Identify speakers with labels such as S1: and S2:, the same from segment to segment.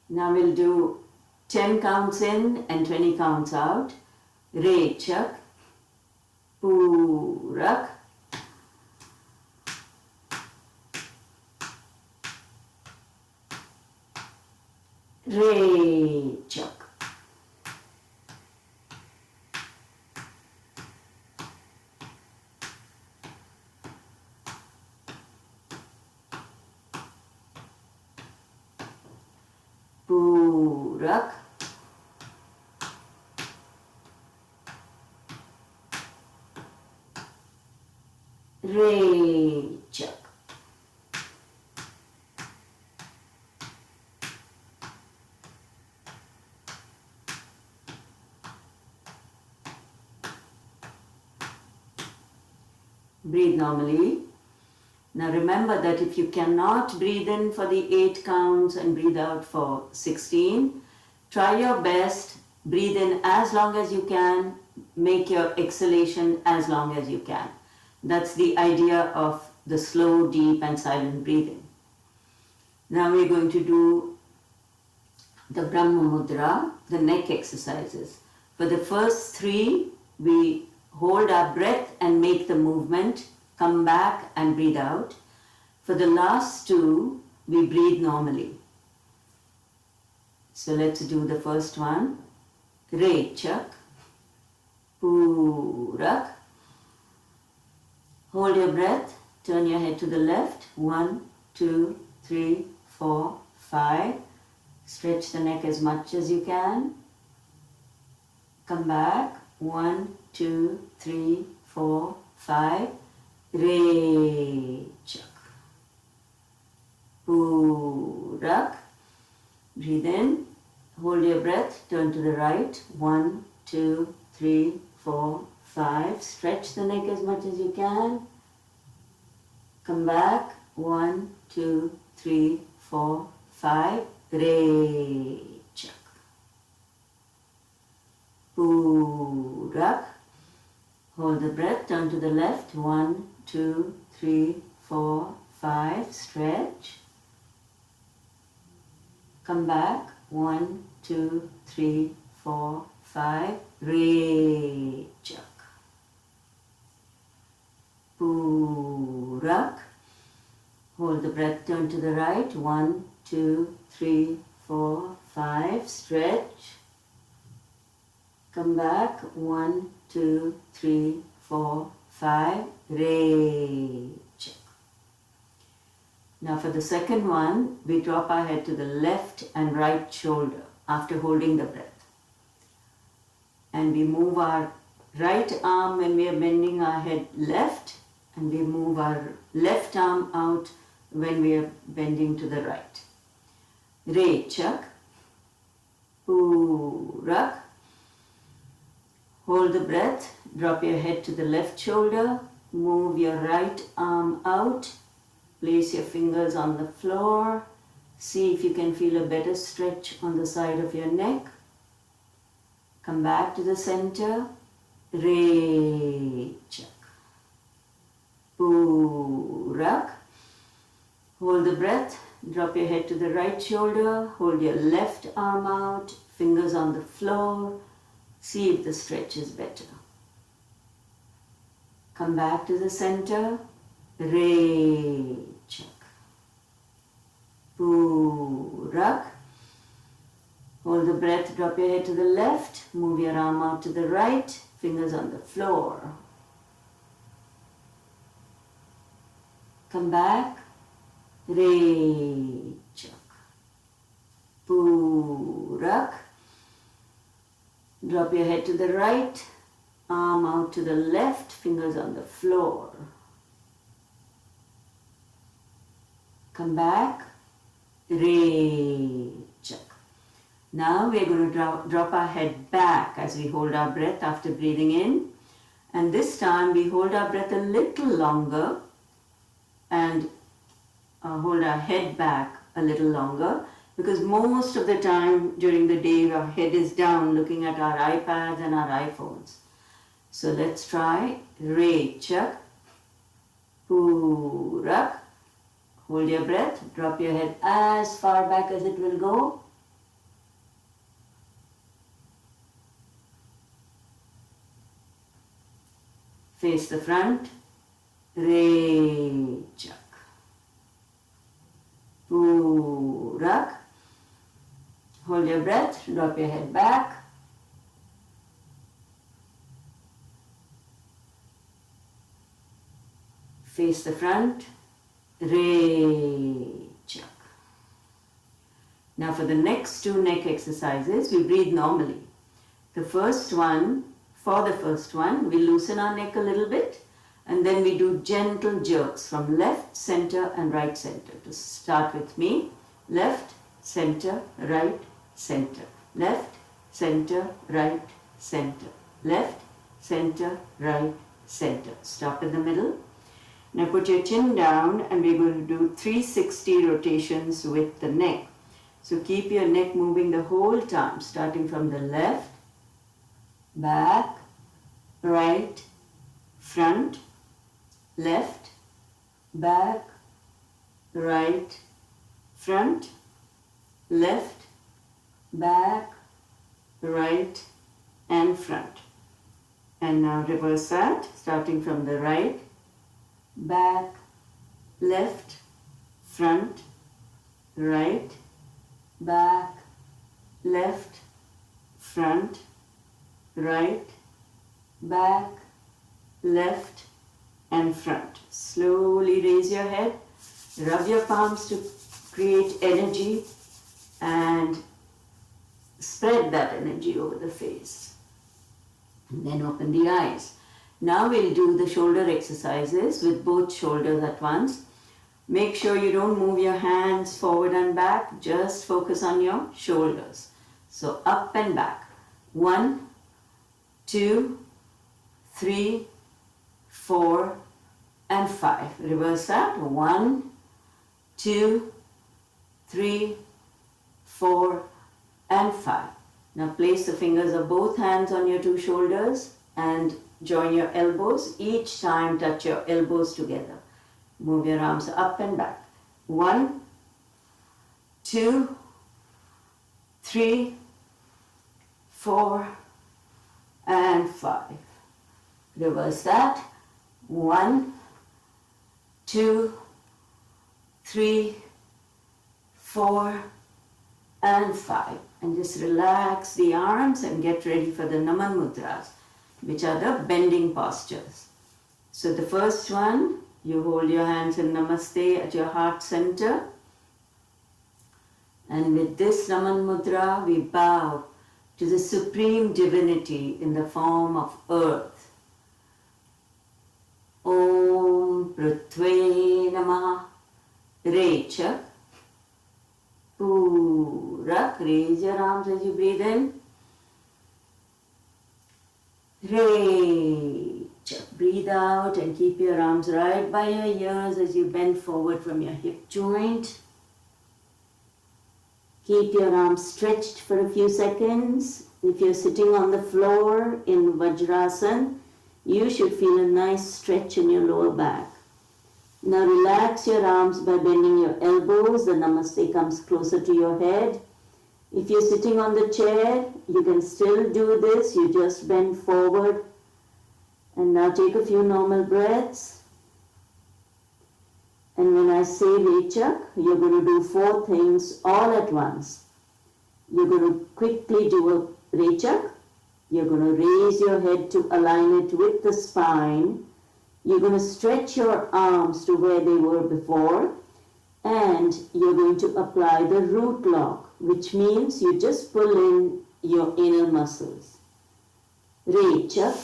S1: Now we'll do 10 counts in and 20 counts out. Rechak, Purak, Rechak, Purak, Rechak, breathe normally. Now remember that if you cannot breathe in for the 8 counts and breathe out for 16, try your best, breathe in as long as you can, make your exhalation as long as you can. That's the idea of the slow, deep and silent breathing. Now we're going to do the Brahma Mudra, the neck exercises. For the first 3, we hold our breath and make the movement, come back and breathe out. For the last 2, we breathe normally. So let's do the first one. Rechak, Purak. Hold your breath, turn your head to the left. 1, 2, 3, 4, 5. Stretch the neck as much as you can. Come back. 1, 2, 3, 4, 5. Rechak. Purak. Breathe in. Hold your breath. Turn to the right. 1, 2, 3, 4, 5. Stretch the neck as much as you can. Come back. 1, 2, 3, 4, 5. Rechak. Purak. Hold the breath. Turn to the left. 1, 2, 3, 4, 5. Stretch. Come back. 1, 2, 3, 4, 5. Rechak. Purak. Hold the breath. Turn to the right. 1, 2, 3, 4, 5. Stretch. Come back. 1, 2, 3, 4, 5. Rechak. Now for the second one, we drop our head to the left and right shoulder after holding the breath. And we move our right arm when we are bending our head left, and we move our left arm out when we are bending to the right. Rechak, Purak. Hold the breath, drop your head to the left shoulder, move your right arm out, place your fingers on the floor, see if you can feel a better stretch on the side of your neck. Come back to the center, Rechak. Purak. Hold the breath, drop your head to the right shoulder, hold your left arm out, fingers on the floor, see if the stretch is better. Come back to the center, Rechak. Purak. Hold the breath, drop your head to the left, move your arm out to the right, fingers on the floor. Come back, Rechak. Purak. Drop your head to the right, arm out to the left, fingers on the floor. Come back, Rechak. Now we're going to drop our head back as we hold our breath after breathing in. And this time we hold our breath a little longer and hold our head back a little longer, because most of the time during the day our head is down looking at our iPads and our iPhones. So let's try Rechak, Purak. Hold your breath, drop your head as far back as it will go. Face the front. Rechak. Purak. Hold your breath. Drop your head back. Face the front. Rechak. Now for the next two neck exercises, we breathe normally. For the first one, we loosen our neck a little bit and then we do gentle jerks from left, center and right center. To start with me, left, center, right, center. Left, center, right, center. Left, center, right, center. Stop in the middle. Now put your chin down and we're going to do 360 rotations with the neck. So keep your neck moving the whole time, starting from the left, back, right, front, left, back, right, front, left, back, right and front. And now reverse that, starting from the right, back, left, front, right, back, left, front, right, back, left and front. Slowly raise your head, rub your palms to create energy and spread that energy over the face. And then open the eyes. Now we'll do the shoulder exercises with both shoulders at once. Make sure you don't move your hands forward and back, just focus on your shoulders. So up and back. 1, 2, 3, 4 and 5. Reverse that. 1, 2, 3, 4 and 5. Now place the fingers of both hands on your two shoulders and join your elbows. Each time touch your elbows together. Move your arms up and back. 1, 2, 3, 4 and 5. Reverse that. 1, 2, 3, 4 and 5. And just relax the arms and get ready for the Nangana Mudras, which are the bending postures. So the first one, you hold your hands in Namaste at your heart center. And with this Nangana Mudra, we bow to the Supreme Divinity in the form of earth. Om Prithve Namaha. Rechak. Purak. Raise your arms as you breathe in. Rechak. Breathe out and keep your arms right by your ears as you bend forward from your hip joint. Keep your arms stretched for a few seconds. If you're sitting on the floor in Vajrasana, you should feel a nice stretch in your lower back. Now relax your arms by bending your elbows. The Namaste comes closer to your head. If you're sitting on the chair, you can still do this. You just bend forward. And now take a few normal breaths. And when I say Rechak, you're going to do 4 things all at once. You're going to quickly do a Rechak. You're going to raise your head to align it with the spine. You're going to stretch your arms to where they were before. And you're going to apply the root lock, which means you just pull in your inner muscles. Rechak.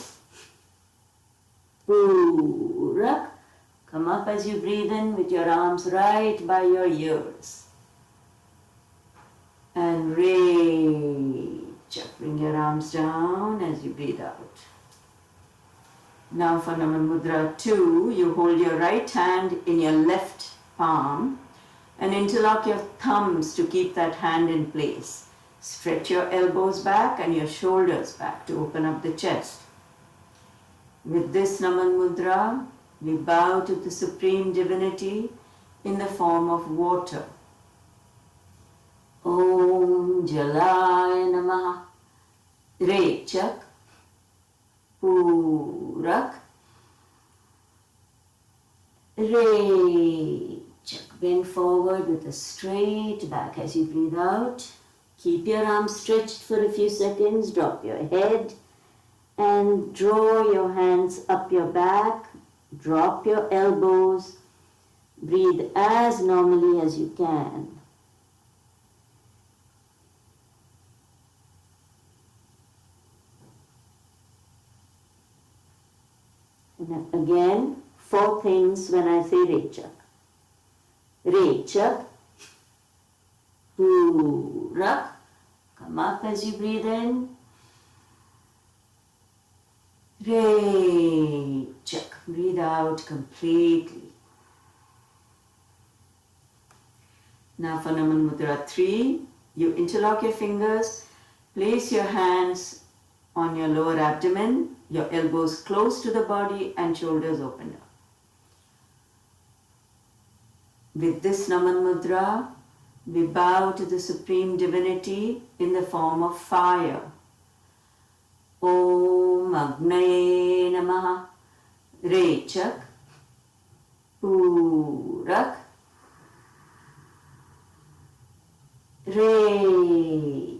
S1: Purak. Come up as you breathe in with your arms right by your ears. And Rechak. Bring your arms down as you breathe out. Now for Nangana Mudra 2, you hold your right hand in your left palm and interlock your thumbs to keep that hand in place. Stretch your elbows back and your shoulders back to open up the chest. With this Nangana Mudra, we bow to the Supreme Divinity in the form of water. Om Jalaya Namaha. Rechak. Purak. Re. Chak. Bend forward with a straight back as you breathe out. Keep your arms stretched for a few seconds. Drop your head and draw your hands up your back. Drop your elbows. Breathe as normally as you can. And again, 4 things when I say Rechak. Rechak, Purak, come up as you breathe in. Rechak, breathe out completely. Now for Nangana Mudra 3, you interlock your fingers, place your hands on your lower abdomen, your elbows close to the body and shoulders open up. With this Nangana Mudra, we bow to the Supreme Divinity in the form of fire. Om Agnaye Namaha. Rechak, Purak, Rechak.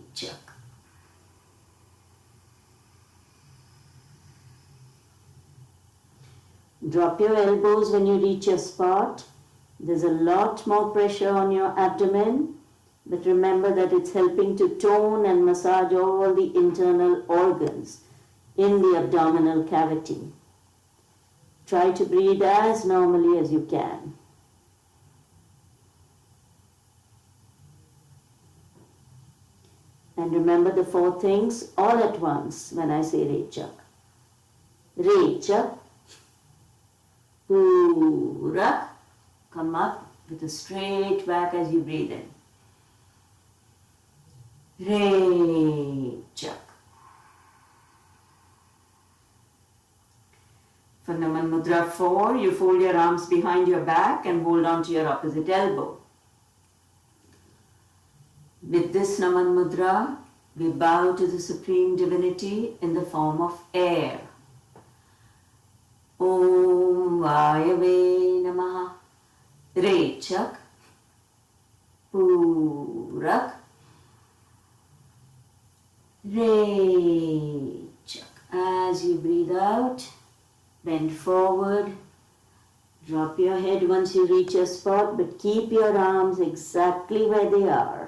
S1: Drop your elbows when you reach your spot. There's a lot more pressure on your abdomen, but remember that it's helping to tone and massage all the internal organs in the abdominal cavity. Try to breathe as normally as you can. And remember the 4 things all at once when I say Rechak. Rechak, Purak, come up with a straight back as you breathe in. Rechak. For Nangana Mudra 4, you fold your arms behind your back and hold on to your opposite elbow. With this Nangana Mudra, we bow to the Supreme Divinity in the form of air. Om Vayave Namaha. Rechak, Purak, Rechak. As you breathe out, bend forward, drop your head once you reach a spot, but keep your arms exactly where they are.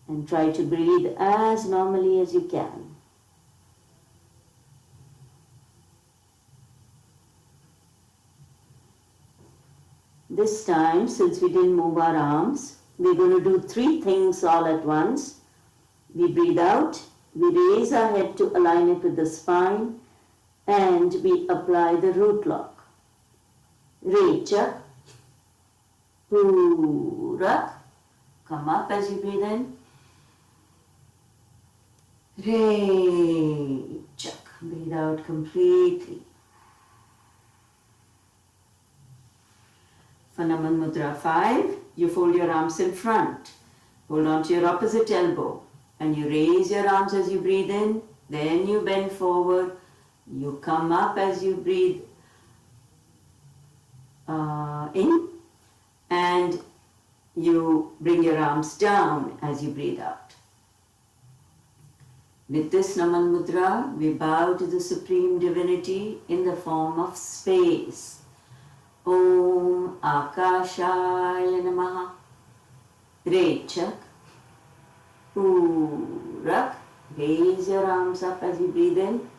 S1: And try to breathe as normally as you can. This time, since we didn't move our arms, we're going to do 3 things all at once. We breathe out, we raise our head to align it with the spine, and we apply the root lock. Rechak, Purak, come up as you breathe in. Rechak, breathe out completely. For Nangana Mudra 5, you fold your arms in front. Hold on to your opposite elbow and you raise your arms as you breathe in. Then you bend forward. You come up as you breathe in and you bring your arms down as you breathe out. With this Nangana Mudra, we bow to the Supreme Divinity in the form of space. Om Akashaya Namaha. Rechak, Purak. Raise your arms up as you breathe in.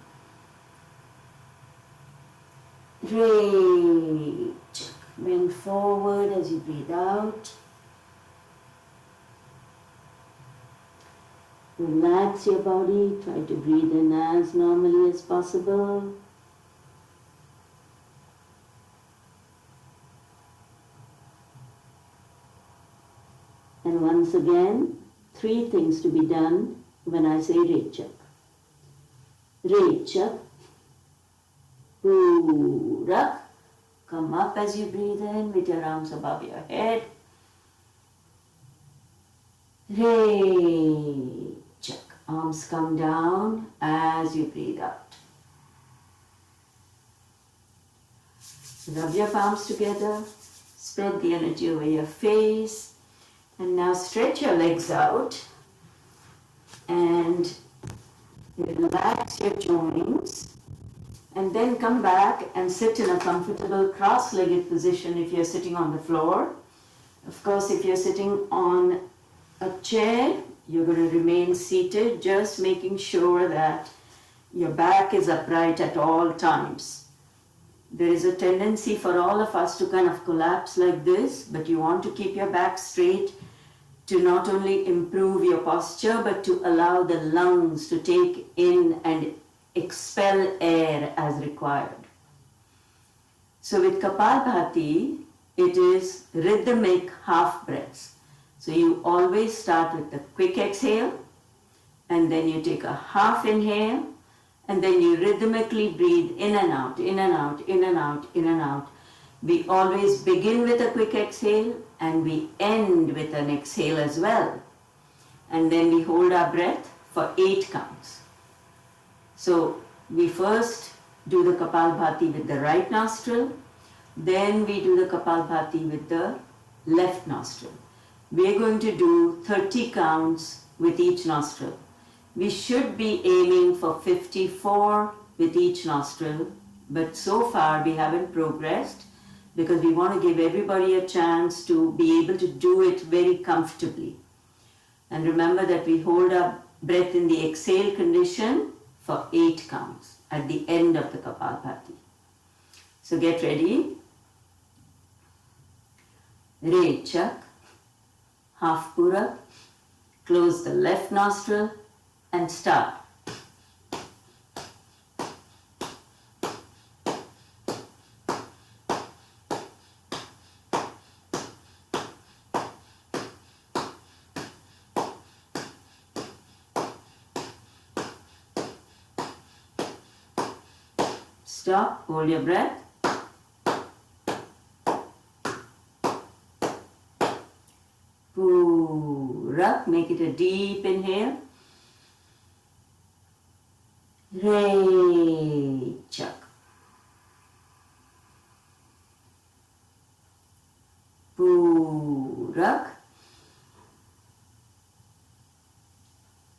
S1: Rechak. Bend forward as you breathe out. Relax your body. Try to breathe in as normally as possible. And once again, 3 things to be done when I say Rechak. Rechak, Purak, come up as you breathe in with your arms above your head. Rechak, arms come down as you breathe out. Rub your palms together, spread the energy over your face, and now stretch your legs out and relax your joints, and then come back and sit in a comfortable cross-legged position if you're sitting on the floor. Of course, if you're sitting on a chair, you're going to remain seated, just making sure that your back is upright at all times. There is a tendency for all of us to kind of collapse like this, but you want to keep your back straight to not only improve your posture, but to allow the lungs to take in and expel air as required. So with Kapadhati, it is rhythmic half breaths. So you always start with the quick exhale, and then you take a half inhale, and then you rhythmically breathe in and out, in and out, in and out, in and out. We always begin with a quick exhale and we end with an exhale as well. And then we hold our breath for 8 counts. So we first do the Kapalbhati with the right nostril, then we do the Kapalbhati with the left nostril. We are going to do 30 counts with each nostril. We should be aiming for 54 with each nostril, but so far we haven't progressed because we want to give everybody a chance to be able to do it very comfortably. And remember that we hold our breath in the exhale condition for 8 counts at the end of the Kapalbhati. So get ready. Re Chak, half Purak, close the left nostril and start. Stop, hold your breath. Purak, make it a deep inhale. Re Chak. Purak.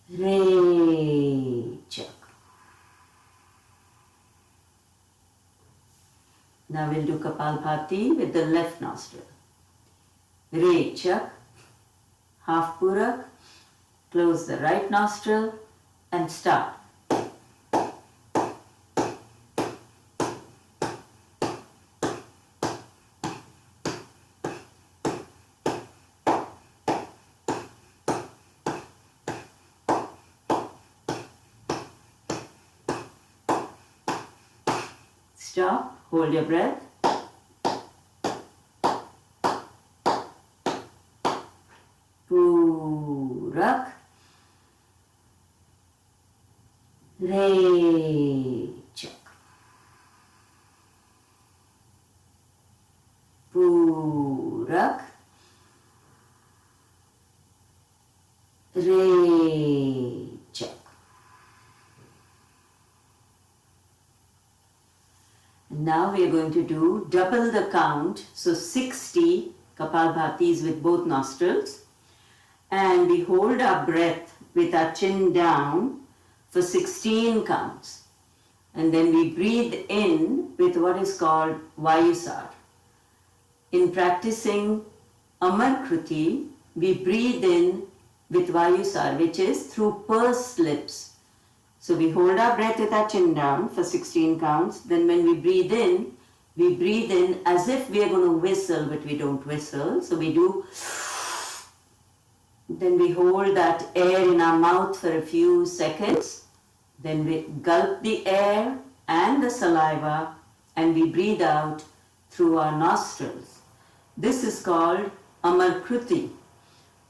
S1: Re Chak. Now we'll do Kapalbhati with the left nostril. Re Chak, half Purak, close the right nostril and start. Stop, hold your breath. Purak. Re Chak. Purak. Re Chak. Now we are going to do double the count, so 60 Kapalbhatis with both nostrils, and we hold our breath with our chin down for 16 counts, and then we breathe in with what is called Vayusar. In practicing Amar Kruti, we breathe in with Vayusar, which is through pursed lips. So we hold our breath with our chin down for 16 counts. Then when we breathe in as if we are going to whistle, but we don't whistle. So we do, then we hold that air in our mouth for a few seconds. Then we gulp the air and the saliva and we breathe out through our nostrils. This is called Amar Kruti.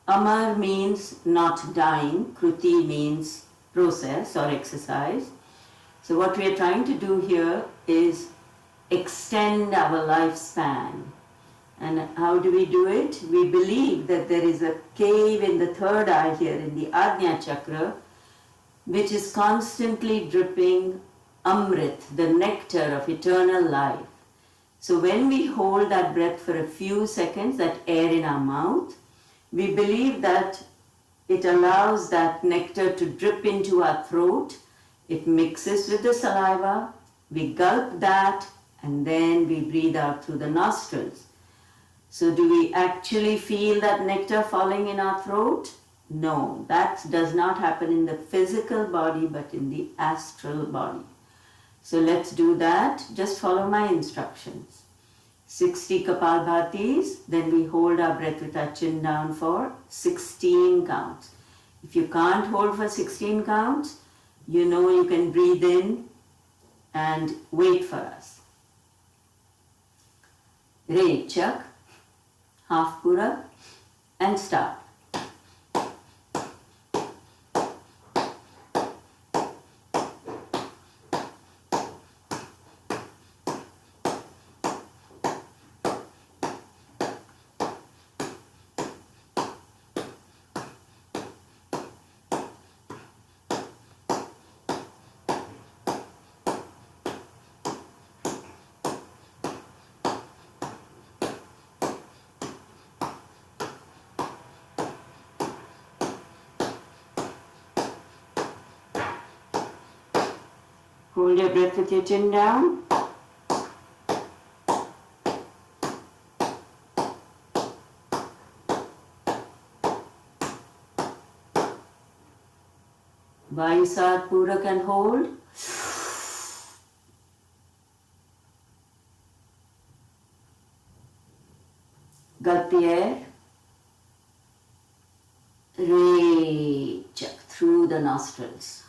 S1: Amar means not dying, Kruti means process or exercise. So what we are trying to do here is extend our lifespan. And how do we do it? We believe that there is a cave in the third eye here in the Ajna chakra, which is constantly dripping Amrit, the nectar of eternal life. So when we hold that breath for a few seconds, that air in our mouth, we believe that it allows that nectar to drip into our throat. It mixes with the saliva, we gulp that, and then we breathe out through the nostrils. So do we actually feel that nectar falling in our throat? No, that does not happen in the physical body, but in the astral body. So let's do that. Just follow my instructions. 60 Kapalbhatis, then we hold our breath with our chin down for 16 counts. If you can't hold for 16 counts, you know you can breathe in and wait for us. Rechak, half Purak, and start. Hold your breath with your chin down. Vaisat Purak and hold. Gulp the air. Rechak through the nostrils.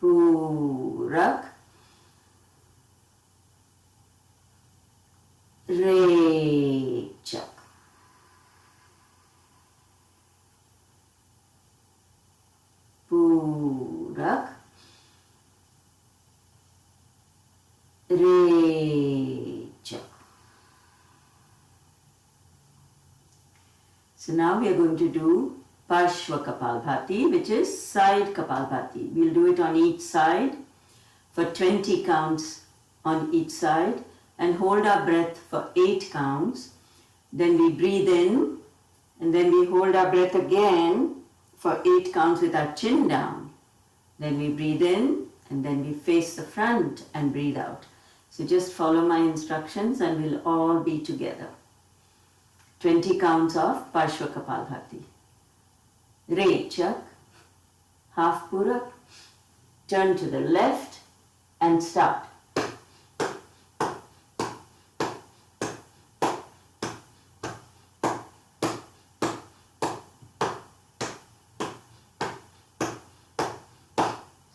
S1: Purak. Rechak. Purak. Rechak. So now we are going to do Pashwa Palpati, which is side Kapalbhati. We'll do it on each side for 20 counts on each side and hold our breath for 8 counts. Then we breathe in and then we hold our breath again for 8 counts with our chin down. Then we breathe in and then we face the front and breathe out. So just follow my instructions and we'll all be together. 20 counts of Pashwa Palpati. Rechak, half Purak, turn to the left and start.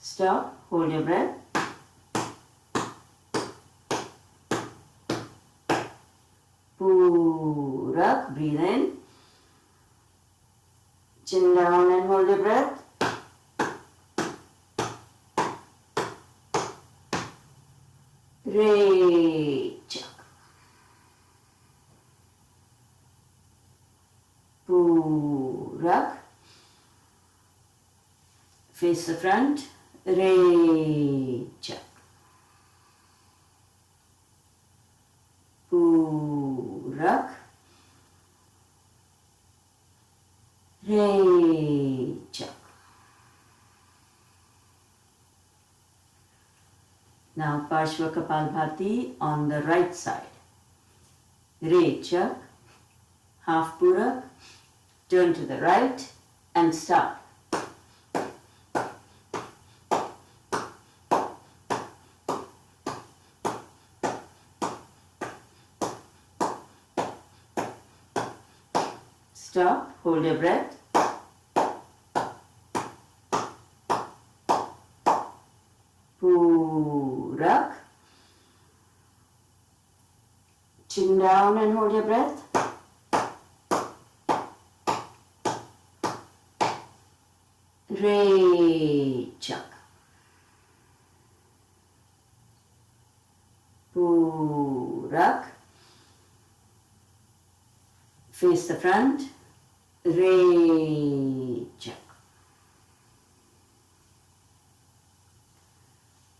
S1: Stop, hold your breath. Purak, breathe in. Chin down and hold your breath. Rechak. Purak. Face the front. Rechak. Purak. Rechak. Now Pashwa Palpati on the right side. Rechak, half Purak, turn to the right and start. Stop, hold your breath. Purak. Chin down and hold your breath. Rechak. Purak. Face the front. Rechak.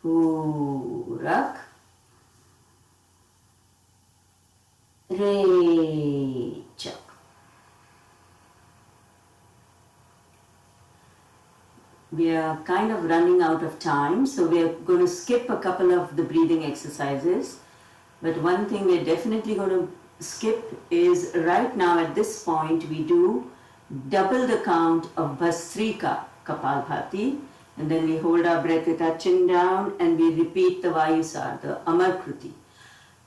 S1: Purak. Re, Chak. We are kind of running out of time, so we are going to skip a couple of the breathing exercises. But one thing we're definitely going to skip is right now at this point we do double the count of Basrika Kapalbhati, and then we hold our breath with our chin down and we repeat the Vayusar, the Amar Kruti.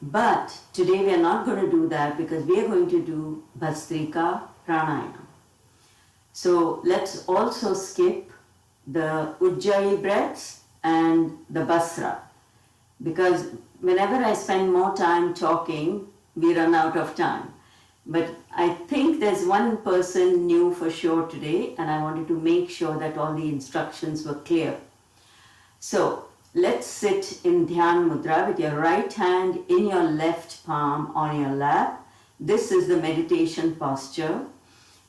S1: But today we are not going to do that because we are going to do Basrika Pranayama. So let's also skip the Ujjayi breaths and the Basra, because whenever I spend more time talking, we run out of time. But I think there's one person new for sure today, and I wanted to make sure that all the instructions were clear. So let's sit in Dhyan Mudra with your right hand in your left palm on your lap. This is the meditation posture.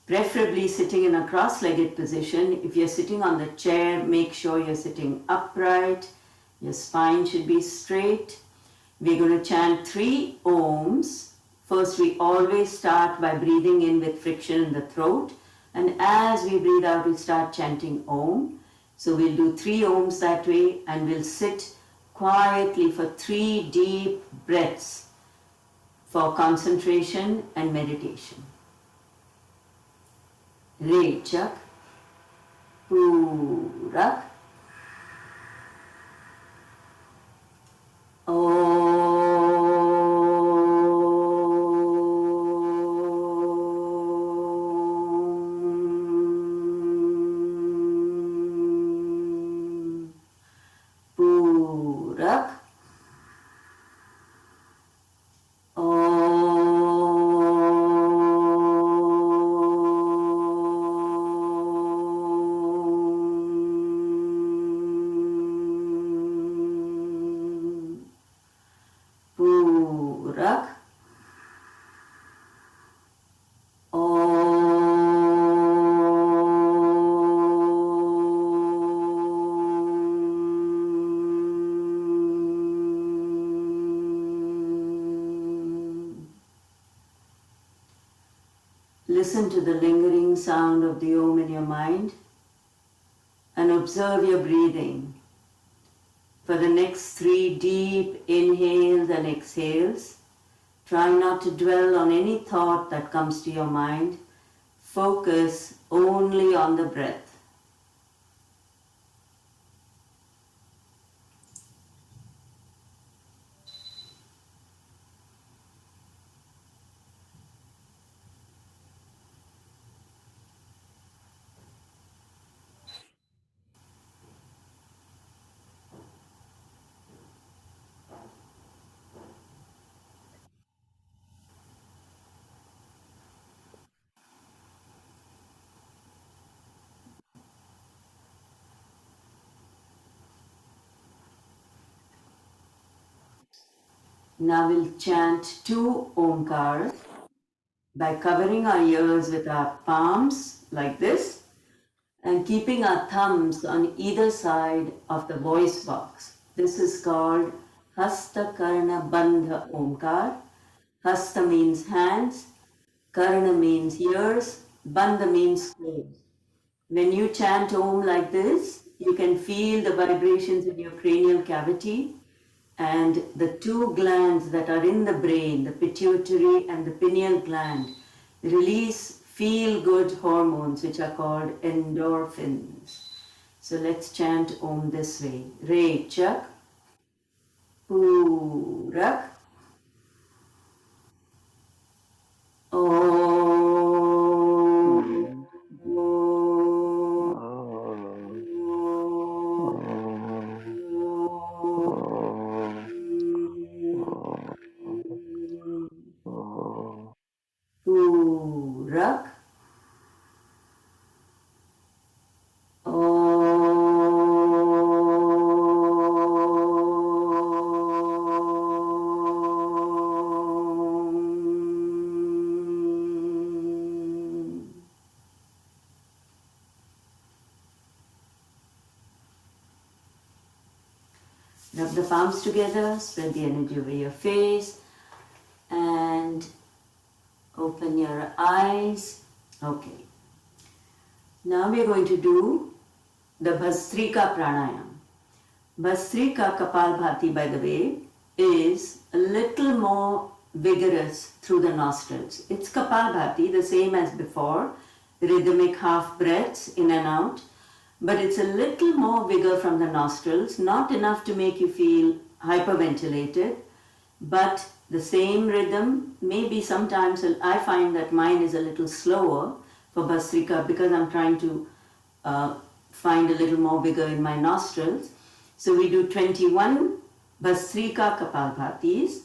S1: Preferably sitting in a cross-legged position. If you're sitting on the chair, make sure you're sitting upright. Your spine should be straight. We're going to chant 3 Oms. First, we always start by breathing in with friction in the throat. And as we breathe out, we start chanting Om. So we'll do 3 Oms that way, and we'll sit quietly for 3 deep breaths for concentration and meditation. Re, Chak, Purak, Purak, Purak, Listen to the lingering sound of the Om in your mind and observe your breathing. For the next 3 deep inhales and exhales, try not to dwell on any thought that comes to your mind. Focus only on the breath. Now we'll chant 2 Omkars by covering our ears with our palms like this and keeping our thumbs on either side of the voice box. This is called Hasta Karna Bandha Omkar. Hasta means hands, Karna means ears, Bandha means closed. When you chant Om like this, you can feel the vibrations in your cranial cavity, and the 2 glands that are in the brain, the pituitary and the pineal gland, release feel-good hormones which are called endorphins. So let's chant Om this way. Re, Chak, Purak, Om. Purak, Rub the palms together, spread the energy over your face, and Open your eyes. Okay. Now we are going to do the Basrika Pranayama. Basrika Kapalbhati, by the way, is a little more vigorous through the nostrils. It's Kapalbhati, the same as before, rhythmic half breaths in and out, but it's a little more vigor from the nostrils, not enough to make you feel hyperventilated, but the same rhythm. Maybe sometimes I find that mine is a little slower for Basrika because I'm trying to find a little more vigor in my nostrils. So we do 21 Basrika Kapalbhatis,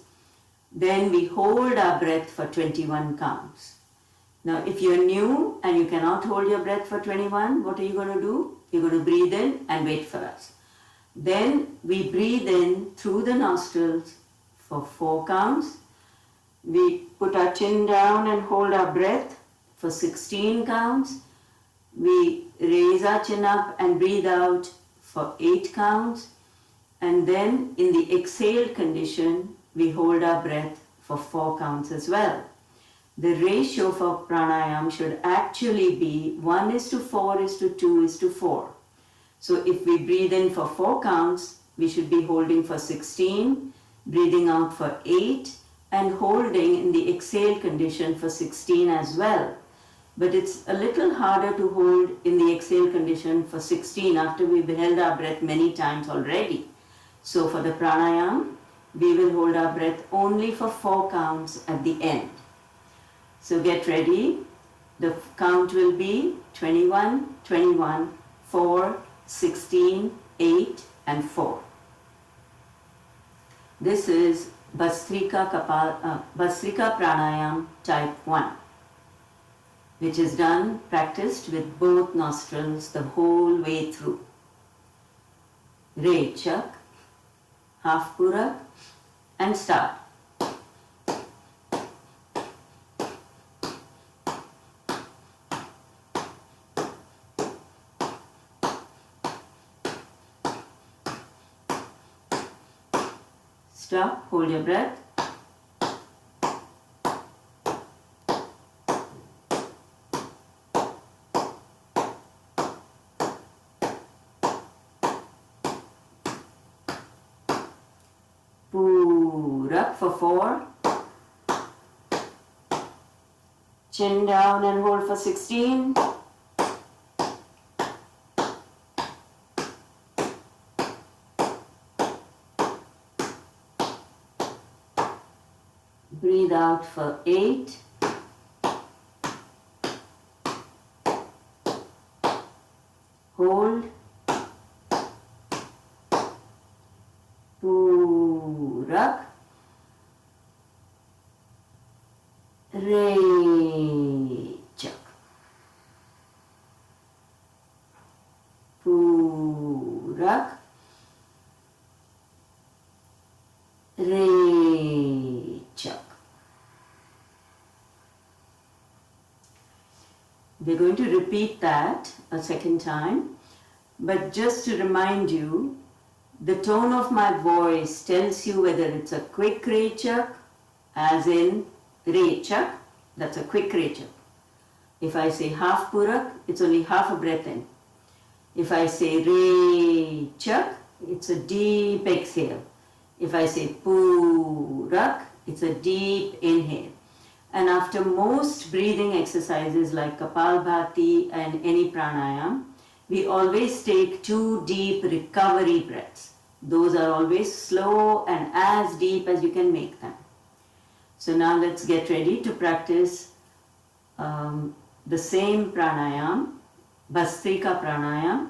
S1: then we hold our breath for 21 counts. Now if you're new and you cannot hold your breath for 21, what are you going to do? You're going to breathe in and wait for us. Then we breathe in through the nostrils for 4 counts. We put our chin down and hold our breath for 16 counts. We raise our chin up and breathe out for 8 counts. And then in the exhaled condition, we hold our breath for 4 counts as well. The ratio for pranayama should actually be 1:4:2:4. So if we breathe in for 4 counts, we should be holding for 16, breathing out for 8, and holding in the exhale condition for 16 as well. But it's a little harder to hold in the exhale condition for 16 after we've held our breath many times already. So for the pranayama, we will hold our breath only for 4 counts at the end. So get ready. The count will be 21, 21, 4, 16, 8 and 4. This is Basrika Pranayama type 1, which is done, practiced with both nostrils the whole way through. Re Chak, half Purak, and start. Stop, hold your breath. Purak for 4. Chin down and hold for 16. Breathe out for 8. Hold. Purak. Re Chak. Purak. Re Chak. We're going to repeat that a second time, but just to remind you, the tone of my voice tells you whether it's a quick rechak, as in rechak, that's a quick rechak. If I say half purak, it's only half a breath in. If I say rechak, it's a deep exhale. If I say purak, it's a deep inhale. And after most breathing exercises like Kapalbhati and any pranayama, we always take 2 deep recovery breaths. Those are always slow and as deep as you can make them. So now let's get ready to practice the same pranayama, Basrika Pranayama.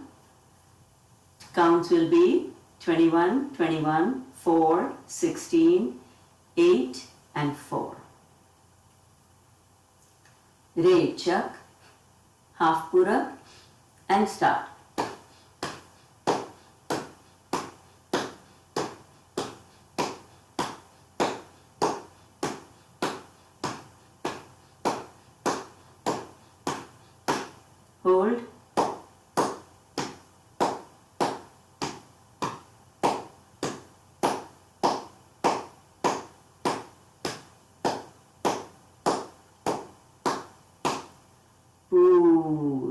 S1: Counts will be 21, 21, 4, 16, 8 and 4. Re Chak, half Purak, and start. Hold.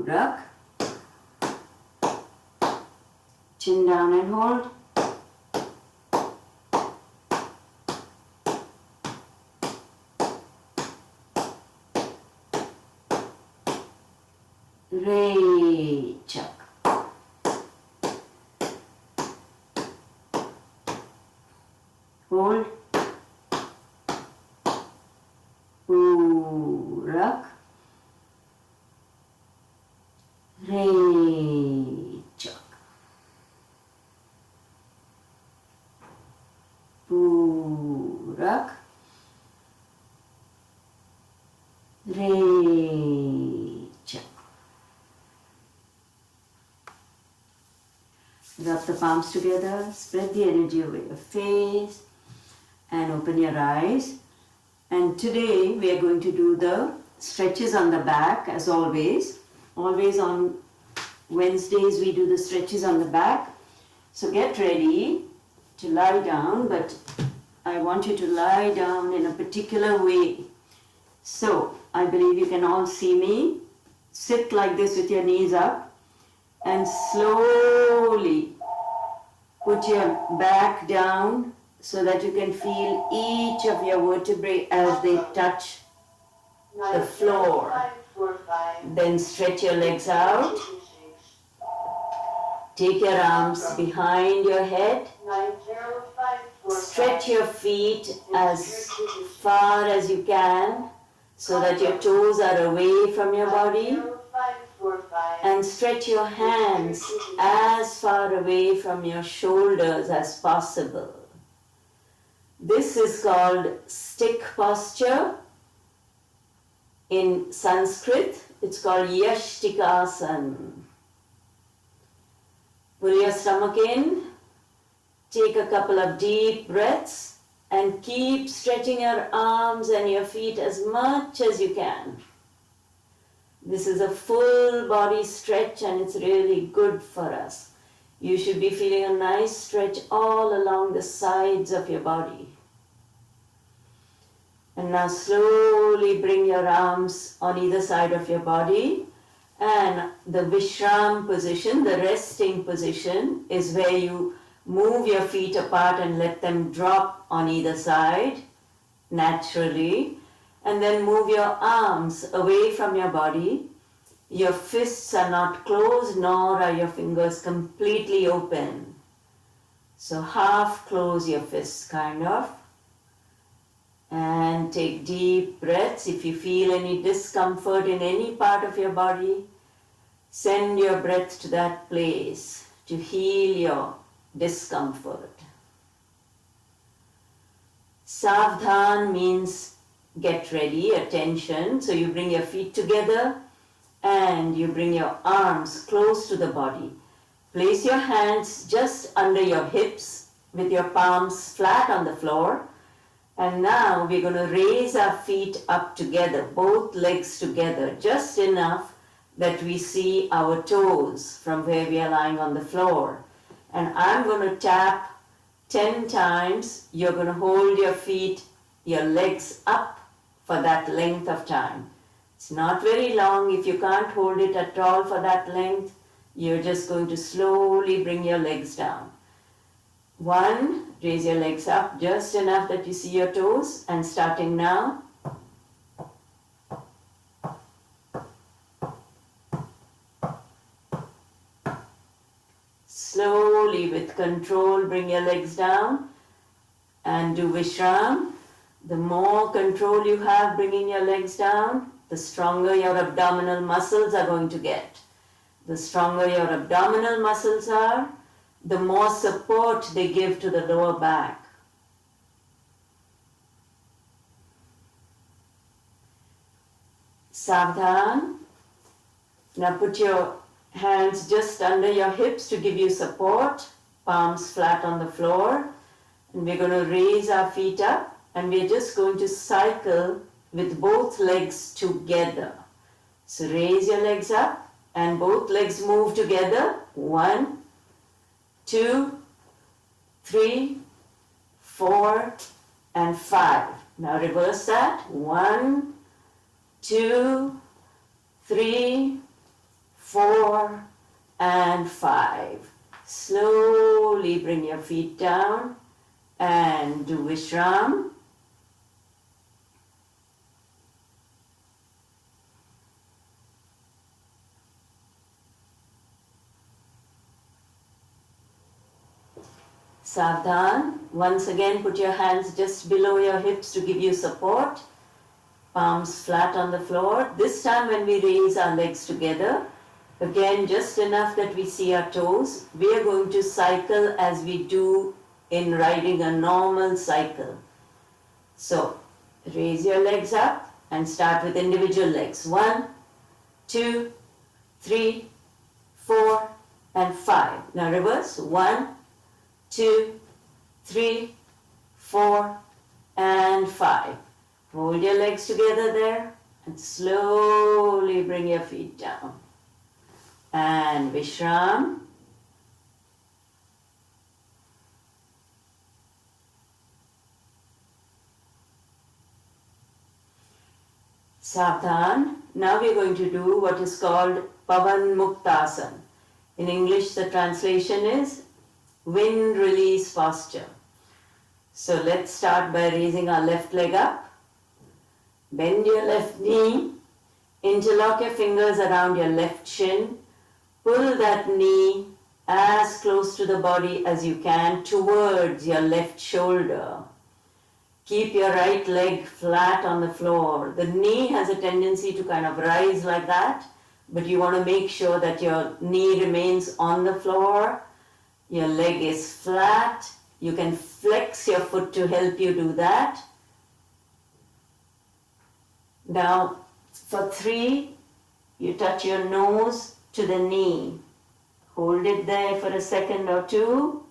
S1: Purak. Chin down and hold. Rechak. Hold. Purak. Rechak. Purak. Rechak. Rub the palms together, spread the energy over your face and open your eyes. And today we are going to do the stretches on the back as always. Always on Wednesdays we do the stretches on the back. So get ready to lie down, but I want you to lie down in a particular way. So I believe you can all see me. Sit like this with your knees up and slowly put your back down so that you can feel each of your vertebrae as they touch the floor. Then stretch your legs out. Take your arms behind your head. Stretch your feet as far as you can so that your toes are away from your body. And stretch your hands as far away from your shoulders as possible. This is called stick posture. In Sanskrit, it's called Yashtikasana. Pull your stomach in, take a couple of deep breaths, and keep stretching your arms and your feet as much as you can. This is a full body stretch and it's really good for us. You should be feeling a nice stretch all along the sides of your body. And now slowly bring your arms on either side of your body, and the Vishwaram position, the resting position, is where you move your feet apart and let them drop on either side naturally, and then move your arms away from your body. Your fists are not closed, nor are your fingers completely open. So half close your fists, kind of. And take deep breaths. If you feel any discomfort in any part of your body, send your breath to that place to heal your discomfort. Savdhan means get ready, attention. So you bring your feet together and you bring your arms close to the body. Place your hands just under your hips with your palms flat on the floor. And now we're going to raise our feet up together, both legs together, just enough that we see our toes from where we are lying on the floor. And I'm going to tap 10 times. You're going to hold your feet, your legs up for that length of time. It's not very long. If you can't hold it at all for that length, you're just going to slowly bring your legs down. 1, raise your legs up just enough that you see your toes, and starting now. Slowly, with control, bring your legs down and do Vishwaram. The more control you have bringing your legs down, the stronger your abdominal muscles are going to get. The stronger your abdominal muscles are, the more support they give to the lower back. Savdhan. Now put your hands just under your hips to give you support, palms flat on the floor. And we're going to raise our feet up, and we're just going to cycle with both legs together. So raise your legs up and both legs move together. 1, 2, 3, 4, and 5. Now reverse that. 1, 2, 3, 4, and 5. Slowly bring your feet down and do Vishram. Savdhan. Once again, put your hands just below your hips to give you support. Palms flat on the floor. This time when we raise our legs together, again just enough that we see our toes, we are going to cycle as we do in riding a normal cycle. So raise your legs up and start with individual legs. 1, 2, 3, 4, and 5. Now reverse. 1, 2, 3, 4, and 5. Hold your legs together there and slowly bring your feet down. And Vishram. Savdhan. Now we are going to do what is called Pavan Muktasana. In English, the translation is wind release posture. So let's start by raising our left leg up. Bend your left knee. Interlock your fingers around your left shin. Pull that knee as close to the body as you can towards your left shoulder. Keep your right leg flat on the floor. The knee has a tendency to kind of rise like that, but you want to make sure that your knee remains on the floor. Your leg is flat. You can flex your foot to help you do that. Now, for 3, you touch your nose to the knee. Hold it there for a second or 2.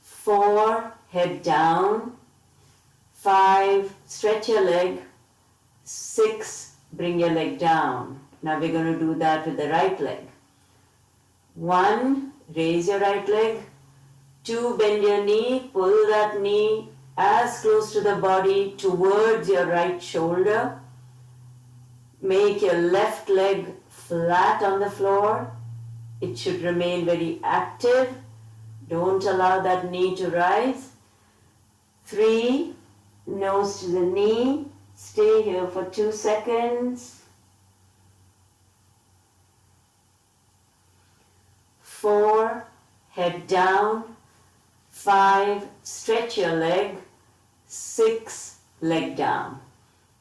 S1: 4, head down. 5, stretch your leg. 6, bring your leg down. Now we're going to do that with the right leg. 1, raise your right leg. 2, bend your knee. Pull that knee as close to the body towards your right shoulder. Make your left leg flat on the floor. It should remain very active. Don't allow that knee to rise. 3, nose to the knee. Stay here for 2 seconds. 4, head down. 5, stretch your leg. 6, leg down.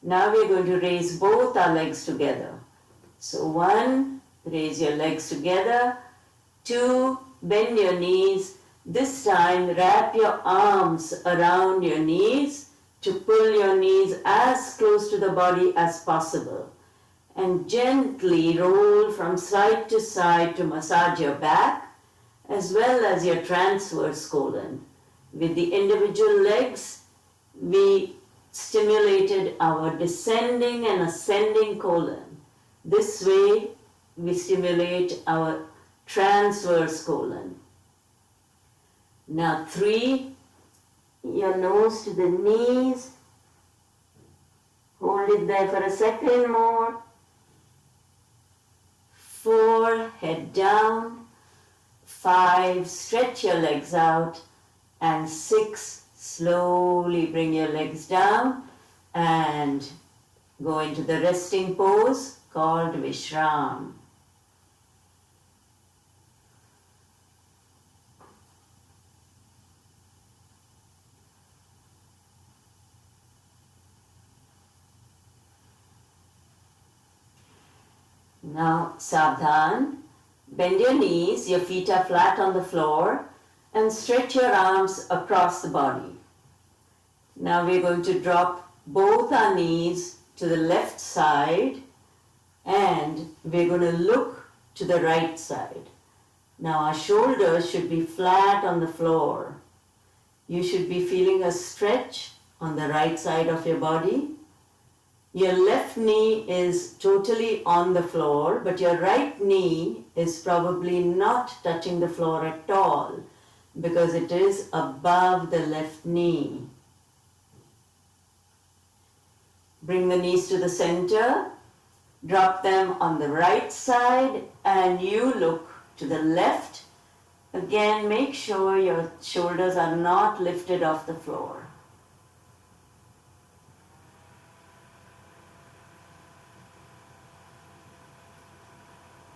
S1: Now we're going to raise both our legs together. So 1, raise your legs together. 2, bend your knees. This time wrap your arms around your knees to pull your knees as close to the body as possible. And gently roll from side to side to massage your back as well as your transverse colon. With the individual legs, we stimulated our descending and ascending colon. This way, we stimulate our transverse colon. Now 3, your nose to the knees. Hold it there for a second more. 4, head down. 5, stretch your legs out. And 6, slowly bring your legs down and go into the resting pose called Vishram. Now, Savdhan, bend your knees, your feet are flat on the floor, and stretch your arms across the body. Now we're going to drop both our knees to the left side and we're going to look to the right side. Now our shoulders should be flat on the floor. You should be feeling a stretch on the right side of your body. Your left knee is totally on the floor, but your right knee is probably not touching the floor at all because it is above the left knee. Bring the knees to the center Drop them on the right side and you look to the left. Again, make sure your shoulders are not lifted off the floor.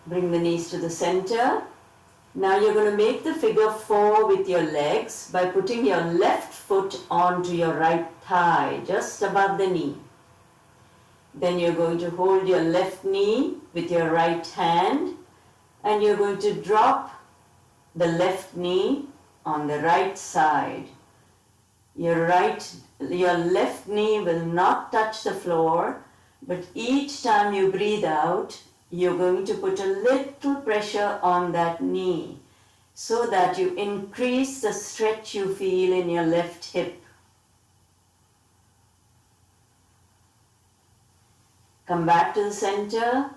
S1: Bring the knees to the center. Now you're going to make the figure 4 with your legs by putting your left foot onto your right thigh, just above the knee. Then you're going to hold your left knee with your right hand and you're going to drop the left knee on the right side. Your left knee will not touch the floor, but each time you breathe out, you're going to put a little pressure on that knee so that you increase the stretch you feel in your left hip. Come back to the center.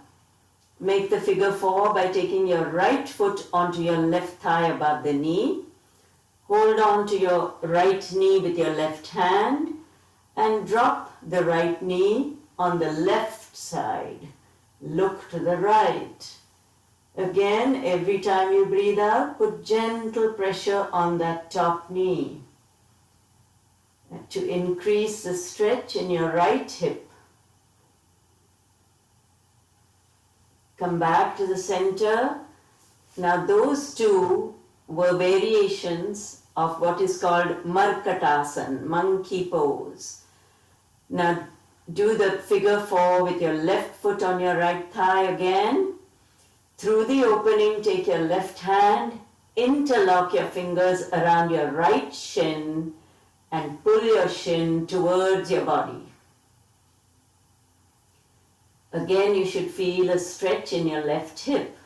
S1: Make the figure 4 by taking your right foot onto your left thigh above the knee. Hold on to your right knee with your left hand and drop the right knee on the left side. Look to the right. Again, every time you breathe out, put gentle pressure on that top knee to increase the stretch in your right hip. Come back to the center. Now those two were variations of what is called Markatasana, monkey pose. Now do the figure 4 with your left foot on your right thigh again. Through the opening, take your left hand, interlock your fingers around your right shin and pull your shin towards your body. Again, you should feel a stretch in your left hip.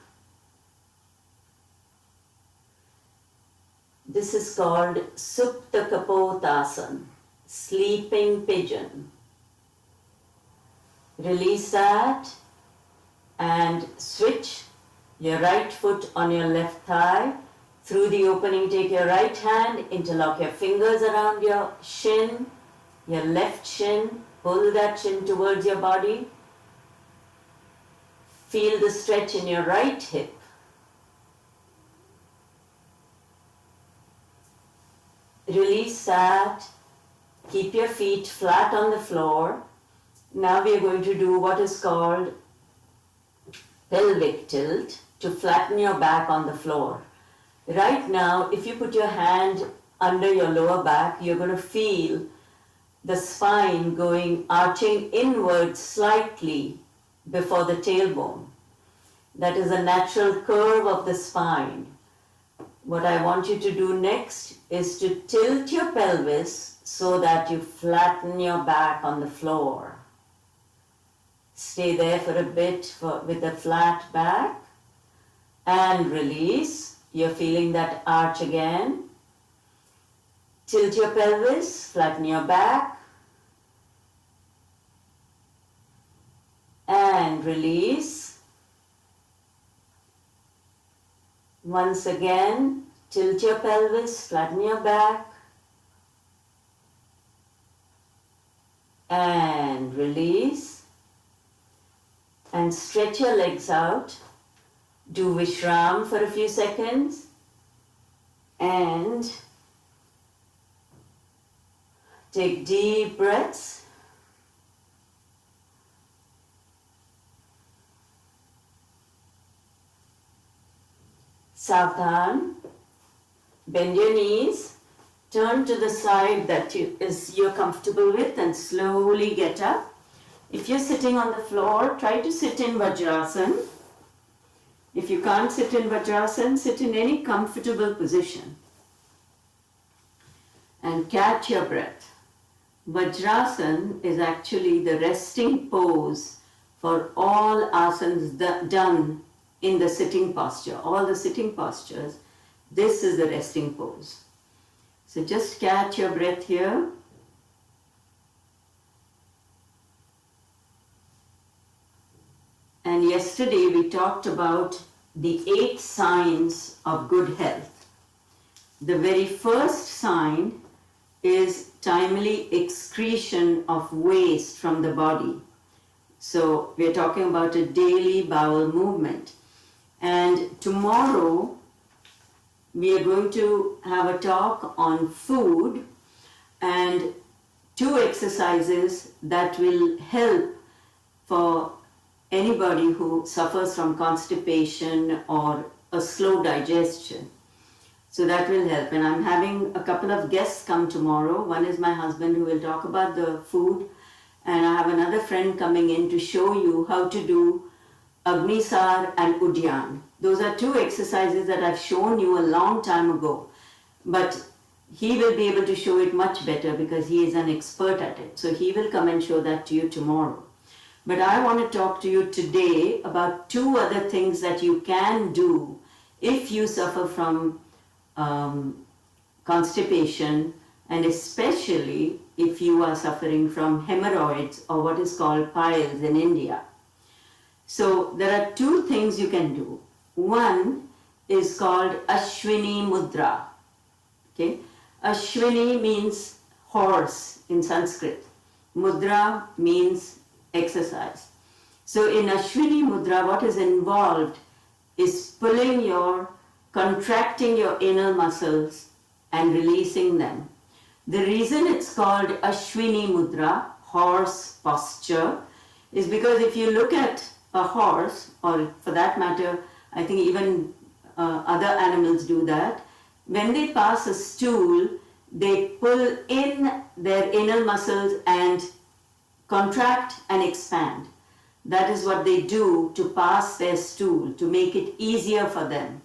S1: This is called Supta Kapotasana, sleeping pigeon. Release that and switch your right foot on your left thigh. Through the opening, take your right hand, interlock your fingers around your shin, your left shin, pull that shin towards your body. Feel the stretch in your right hip. Release that. Keep your feet flat on the floor. Now we are going to do what is called pelvic tilt to flatten your back on the floor. Right now, if you put your hand under your lower back, you're going to feel the spine arching inward slightly before the tailbone. That is a natural curve of the spine. What I want you to do next is to tilt your pelvis so that you flatten your back on the floor. Stay there for a bit with a flat back and release. You're feeling that arch again. Tilt your pelvis, flatten your back and release. Once again, tilt your pelvis, flatten your back and release. And stretch your legs out. Do Vishwaram for a few seconds and take deep breaths. Savdhan, bend your knees, turn to the side that you're comfortable with and slowly get up. If you're sitting on the floor, try to sit in Vajrasana. If you can't sit in Vajrasana, sit in any comfortable position. And catch your breath. Vajrasana is actually the resting pose for all asanas done in the sitting posture. All the sitting postures, this is the resting pose. So just catch your breath here. And yesterday we talked about the 8 signs of good health. The very first sign is timely excretion of waste from the body. So we're talking about a daily bowel movement. And tomorrow we are going to have a talk on food and 2 exercises that will help for anybody who suffers from constipation or a slow digestion. So that will help. And I'm having a couple of guests come tomorrow. One is my husband who will talk about the food, and I have another friend coming in to show you how to do Agnisar and Udyan. Those are 2 exercises that I've shown you a long time ago, but he will be able to show it much better because he is an expert at it. So he will come and show that to you tomorrow. But I want to talk to you today about 2 other things that you can do if you suffer from constipation, and especially if you are suffering from hemorrhoids or what is called piles in India. So there are 2 things you can do. One is called Ashwini Mudra. Okay? Ashwini means horse in Sanskrit. Mudra means exercise. So in Ashwini Mudra, what is involved is contracting your inner muscles and releasing them. The reason it's called Ashwini Mudra, horse posture, is because if you look at a horse, or for that matter, I think even other animals do that, when they pass a stool, they pull in their inner muscles and contract and expand. That is what they do to pass their stool, to make it easier for them.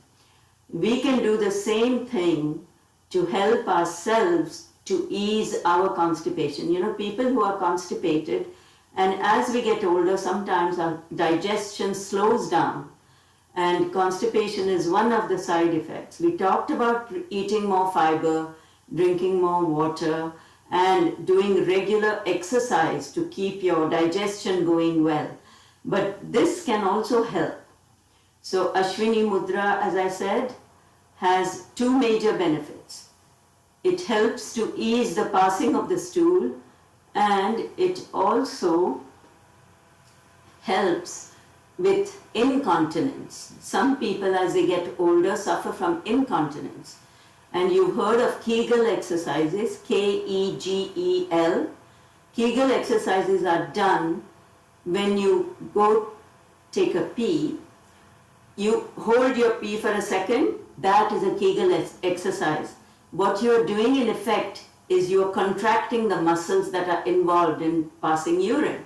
S1: We can do the same thing to help ourselves to ease our constipation. You know, people who are constipated, and as we get older, sometimes our digestion slows down, and constipation is one of the side effects. We talked about eating more fiber, drinking more water, and doing regular exercise to keep your digestion going well. But this can also help. So Ashwini Mudra, as I said, has 2 major benefits. It helps to ease the passing of the stool, and it also helps with incontinence. Some people as they get older suffer from incontinence. And you've heard of Kegel exercises, K-E-G-E-L. Kegel exercises are done when you go take a pee. You hold your pee for a second, that is a Kegel exercise. What you're doing in effect is you're contracting the muscles that are involved in passing urine.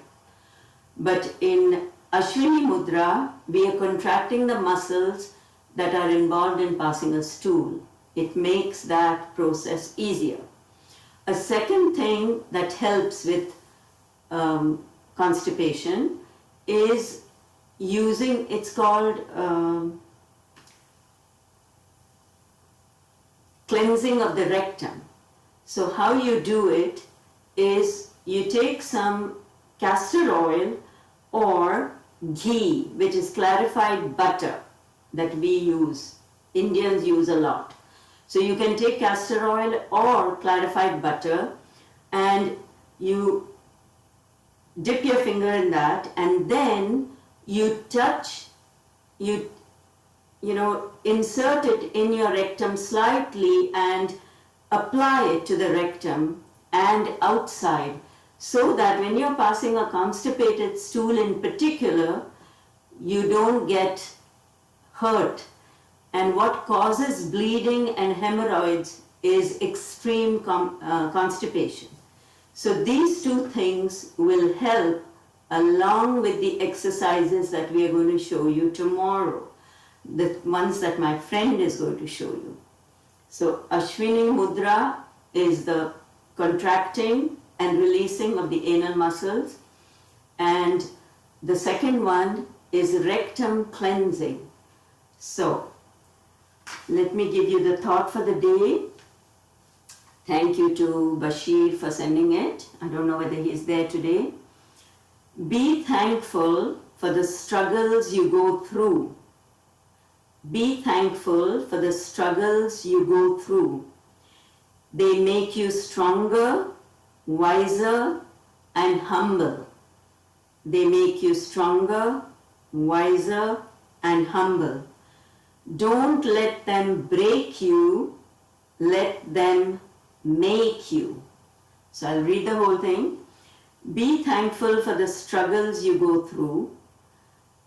S1: But in Ashwini Mudra, we are contracting the muscles that are involved in passing a stool. It makes that process easier. A second thing that helps with constipation is using, it's called cleansing of the rectum. So how you do it is you take some castor oil or ghee, which is clarified butter that we use, Indians use a lot. So you can take castor oil or clarified butter and you dip your finger in that, and then you touch, insert it in your rectum slightly and apply it to the rectum and outside, so that when you're passing a constipated stool in particular, you don't get hurt. And what causes bleeding and hemorrhoids is extreme constipation. So these 2 things will help along with the exercises that we are going to show you tomorrow, the ones that my friend is going to show you. So Ashwini Mudra is the contracting and releasing of the anal muscles, and the second one is rectum cleansing. So let me give you the thought for the day. Thank you to Bashir for sending it. I don't know whether he's there today. Be thankful for the struggles you go through. Be thankful for the struggles you go through. They make you stronger, wiser, and humble. They make you stronger, wiser, and humble. Don't let them break you, let them make you. So I'll read the whole thing. Be thankful for the struggles you go through.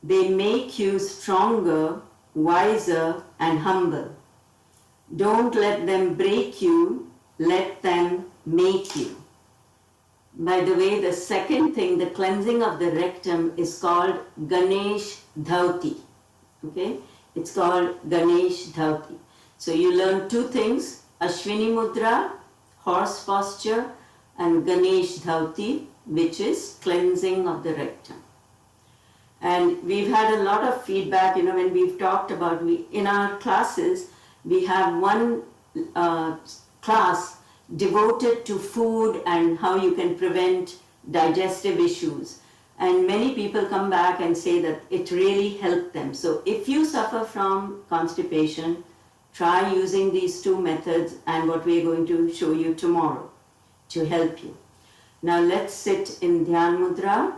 S1: They make you stronger, wiser, and humble. Don't let them break you, let them make you. By the way, the second thing, the cleansing of the rectum, is called Ganesh Dhauti. Okay? It's called Ganesh Dhauti. So you learn two things, Ashwini Mudra, horse posture, and Ganesh Dhauti, which is cleansing of the rectum. And we've had a lot of feedback, when we've talked about, in our classes, we have one class devoted to food and how you can prevent digestive issues. And many people come back and say that it really helped them. So if you suffer from constipation, try using these two methods and what we're going to show you tomorrow to help you. Now let's sit in Dhyan Mudra.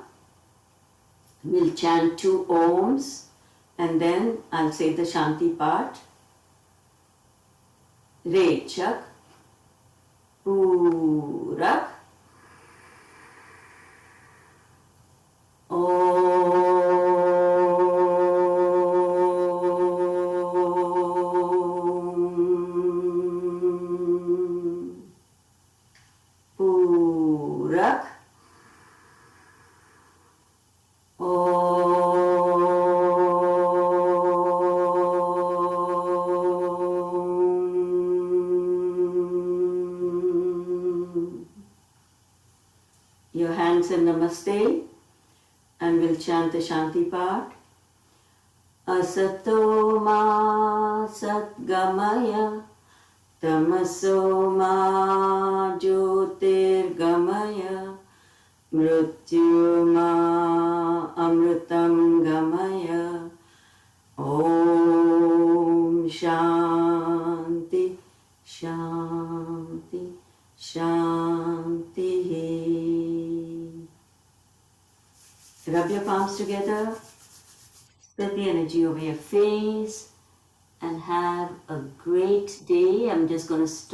S1: We'll chant 2 Oms and then I'll say the Shanti part. Rechak, Purak, Purak, Your hands in Namaste, and we'll chant the Shanti part. Asato ma satgamaya, tamaso ma jyotirgamaya, mrityu ma amritam gamaya. Om Shanti, Shanti, Shanti. Rub your palms together, spread the energy over your face, and have a great day. I'm just going to stop.